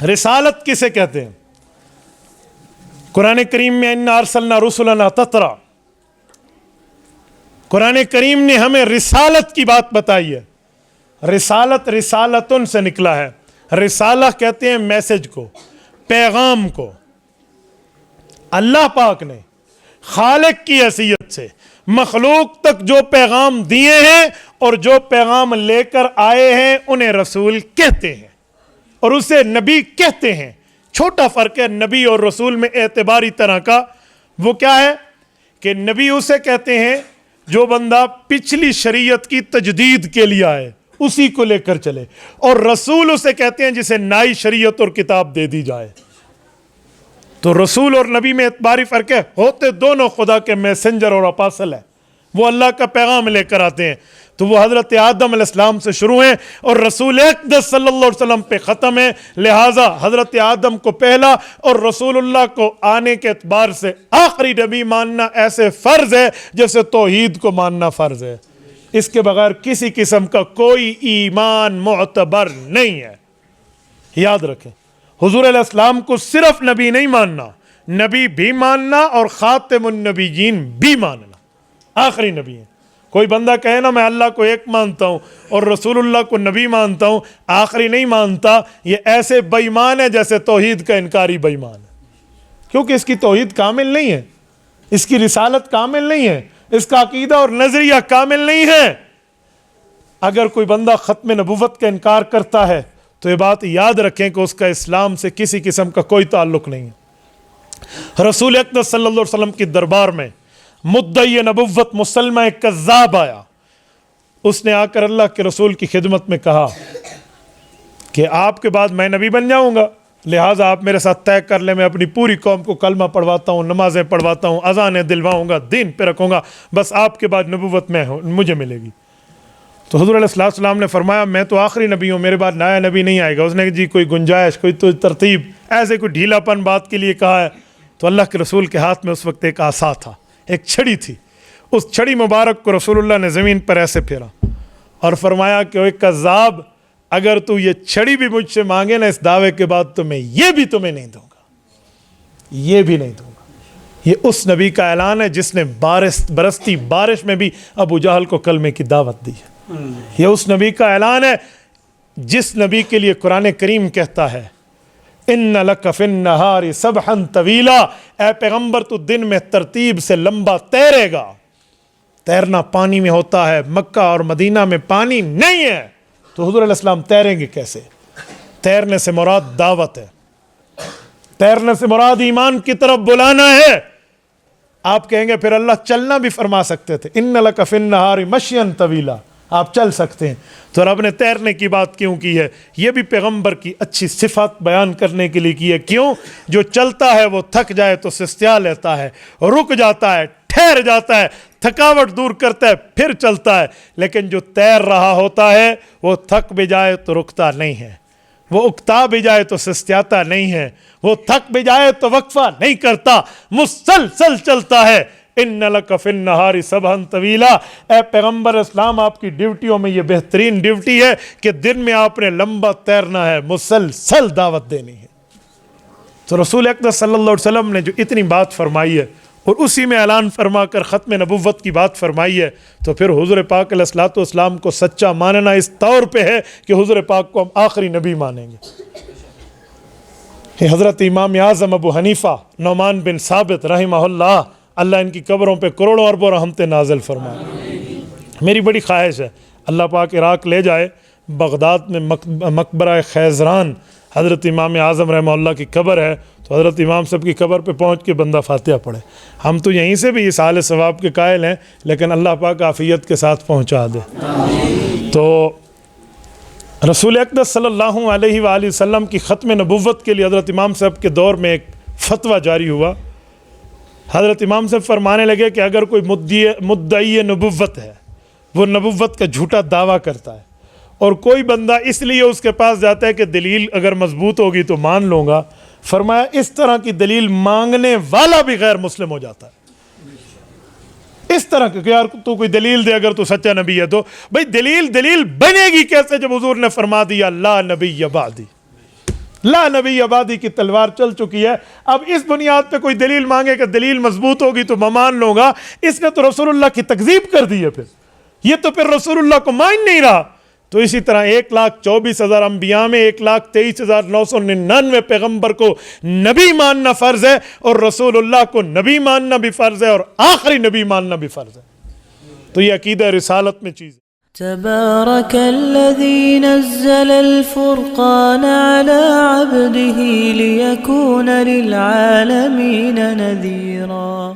رسالت کسے کہتے ہیں؟ قرآن کریم میں اِنَّا أَرْسَلْنَا رُسُلَنَا تَتْرَىٰ، قرآن کریم نے ہمیں رسالت کی بات بتائی ہے۔ رسالت رسالتن سے نکلا ہے۔ رسالہ کہتے ہیں میسج کو، پیغام کو۔ اللہ پاک نے خالق کی حیثیت سے مخلوق تک جو پیغام دیے ہیں اور جو پیغام لے کر آئے ہیں انہیں رسول کہتے ہیں، اور اسے نبی کہتے ہیں۔ چھوٹا فرق ہے نبی اور رسول میں اعتباری طرح کا۔ وہ کیا ہے کہ نبی اسے کہتے ہیں جو بندہ پچھلی شریعت کی تجدید کے لیے آئے، اسی کو لے کر چلے، اور رسول اسے کہتے ہیں جسے نئی شریعت اور کتاب دے دی جائے۔ تو رسول اور نبی میں اعتباری فرق ہے، ہوتے دونوں خدا کے میسنجر اور اپاسل ہیں، وہ اللہ کا پیغام لے کر آتے ہیں۔ تو وہ حضرت آدم علیہ السلام سے شروع ہیں اور رسول اقدس صلی اللہ علیہ وسلم پہ ختم ہے، لہٰذا حضرت آدم کو پہلا اور رسول اللہ کو آنے کے اعتبار سے آخری نبی ماننا ایسے فرض ہے جیسے توحید کو ماننا فرض ہے۔ اس کے بغیر کسی قسم کا کوئی ایمان معتبر نہیں ہے۔ یاد رکھیں، حضور علیہ السلام کو صرف نبی نہیں ماننا، نبی بھی ماننا اور خاتم النبیین بھی ماننا، آخری نبی ہیں۔ کوئی بندہ کہے نا میں اللہ کو ایک مانتا ہوں اور رسول اللہ کو نبی مانتا ہوں، آخری نہیں مانتا، یہ ایسے بے ایمان ہے جیسے توحید کا انکاری بے ایمان ہے، کیونکہ اس کی توحید کامل نہیں ہے، اس کی رسالت کامل نہیں ہے، اس کا عقیدہ اور نظریہ کامل نہیں ہے۔ اگر کوئی بندہ ختم نبوت کا انکار کرتا ہے تو یہ بات یاد رکھیں کہ اس کا اسلام سے کسی قسم کا کوئی تعلق نہیں ہے۔ رسول اقدس صلی اللہ علیہ وسلم کی دربار میں مدعی نبوت مسلمہ کذاب آیا، اس نے آ کر اللہ کے رسول کی خدمت میں کہا کہ آپ کے بعد میں نبی بن جاؤں گا، لہٰذا آپ میرے ساتھ طے کر لیں، میں اپنی پوری قوم کو کلمہ پڑھواتا ہوں، نمازیں پڑھواتا ہوں، اذانیں دلواؤں گا، دین پہ رکھوں گا، بس آپ کے بعد نبوت مجھے ملے گی۔ تو حضور علیہ السلام نے فرمایا میں تو آخری نبی ہوں، میرے بعد نیا نبی نہیں آئے گا۔ اس نے کہا جی کوئی گنجائش، کوئی تو ترتیب، ایسے کوئی ڈھیلا پن بات کے لیے کہا ہے؟ تو اللہ کے رسول کے ہاتھ میں اس وقت ایک عصا تھا، ایک چھڑی تھی، اس چھڑی مبارک کو رسول اللہ نے زمین پر ایسے پھیرا اور فرمایا کہ اوے کذاب، اگر تو یہ چھڑی بھی مجھ سے مانگے نا اس دعوے کے بعد تو میں یہ بھی تمہیں نہیں دوں گا، یہ بھی نہیں دوں گا۔ یہ اس نبی کا اعلان ہے جس نے برستی بارش میں بھی ابو جہل کو کلمے کی دعوت دی ہے۔ یہ اس نبی کا اعلان ہے جس نبی کے لیے قرآن کریم کہتا ہے اِنَّ لَكَ فِي النَّهَارِ سَبْحًا طَوِيلًا، اے پیغمبر تو دن میں ترتیب سے لمبا تیرے گا۔ تیرنا پانی میں ہوتا ہے، مکہ اور مدینہ میں پانی نہیں ہے، تو حضور علیہ السلام تیریں گے کیسے؟ تیرنے سے مراد دعوت ہے، تیرنے سے مراد ایمان کی طرف بلانا ہے۔ آپ کہیں گے پھر اللہ چلنا بھی فرما سکتے تھے، اِنَّ لَكَ فِي النَّهَارِ مَشْيًا طَوِيلًا، آپ چل سکتے ہیں، تو رب نے تیرنے کی بات کیوں کی ہے؟ یہ بھی پیغمبر کی اچھی صفات بیان کرنے کے لیے کی ہے۔ کیوں؟ جو چلتا ہے وہ تھک جائے تو سستیا لیتا ہے، رک جاتا ہے، ٹھہر جاتا ہے، تھکاوٹ دور کرتا ہے، پھر چلتا ہے، لیکن جو تیر رہا ہوتا ہے وہ تھک بھی جائے تو رکتا نہیں ہے، وہ اکتا بھی جائے تو سستیاتا نہیں ہے، وہ تھک بھی جائے تو وقفہ نہیں کرتا، مسلسل چلتا ہے۔ اِنَّ لَكَ فِي النَّهَارِ سَبْحًا طَوِيلًا، اے پیغمبر اسلام آپ کی ڈیوٹیوں میں یہ بہترین ڈیوٹی ہے کہ دن میں آپ نے لمبا تیرنا ہے، مسلسل دعوت دینی ہے۔ تو رسول اقدس صلی اللہ علیہ وسلم نے جو اتنی بات فرمائی ہے اور اسی میں اعلان فرما کر ختم نبوت کی بات فرمائی ہے، تو پھر حضور پاک علیہ الصلوۃ والسلام کو سچا ماننا اس طور پہ ہے کہ حضور پاک کو ہم آخری نبی مانیں گے۔ حضرت امام اعظم ابو حنیفہ نعمان بن ثابت رحمہ اللہ، اللہ ان کی قبروں پہ کروڑوں اربوں رحمتیں نازل فرمائے۔ میری بڑی خواہش ہے اللہ پاک عراق لے جائے، بغداد میں مقبرہ خیزران حضرت امام اعظم رحمہ اللہ کی قبر ہے، تو حضرت امام صاحب کی قبر پہ پہنچ کے بندہ فاتحہ پڑھے۔ ہم تو یہیں سے بھی اس حال ثواب کے قائل ہیں، لیکن اللہ پاک عافیت کے ساتھ پہنچا دے۔ تو رسول اقدس صلی اللہ علیہ وآلہ وسلم کی ختم نبوت کے لیے حضرت امام صاحب کے دور میں ایک فتویٰ جاری ہوا۔ حضرت امام صاحب فرمانے لگے کہ اگر کوئی مدعی نبوت ہے، وہ نبوت کا جھوٹا دعویٰ کرتا ہے، اور کوئی بندہ اس لیے اس کے پاس جاتا ہے کہ دلیل اگر مضبوط ہوگی تو مان لوں گا، فرمایا اس طرح کی دلیل مانگنے والا بھی غیر مسلم ہو جاتا ہے۔ اس طرح کہ یار تو کوئی دلیل دے اگر تو سچا نبی ہے، تو بھئی دلیل بنے گی کیسے جب حضور نے فرما دیا لا نبی بعدی، لا نبی آبادی کی تلوار چل چکی ہے. اب اس بنیاد پہ کوئی دلیل مانگے کہ دلیل مضبوط ہوگی تو میں مان لوں گا، اس نے تو رسول اللہ کی تکذیب کر دی ہے. پھر یہ تو پھر رسول اللہ کو مان نہیں رہا. تو اسی طرح 1,24,000 انبیاء میں 1,23,999 پیغمبر کو نبی ماننا فرض ہے، اور رسول اللہ کو نبی ماننا بھی فرض ہے، اور آخری نبی ماننا بھی فرض ہے. تو یہ عقیدہ رسالت میں چیز ہے. تبارك الذي نزل الفرقان على عبده ليكون للعالمين نذيرا.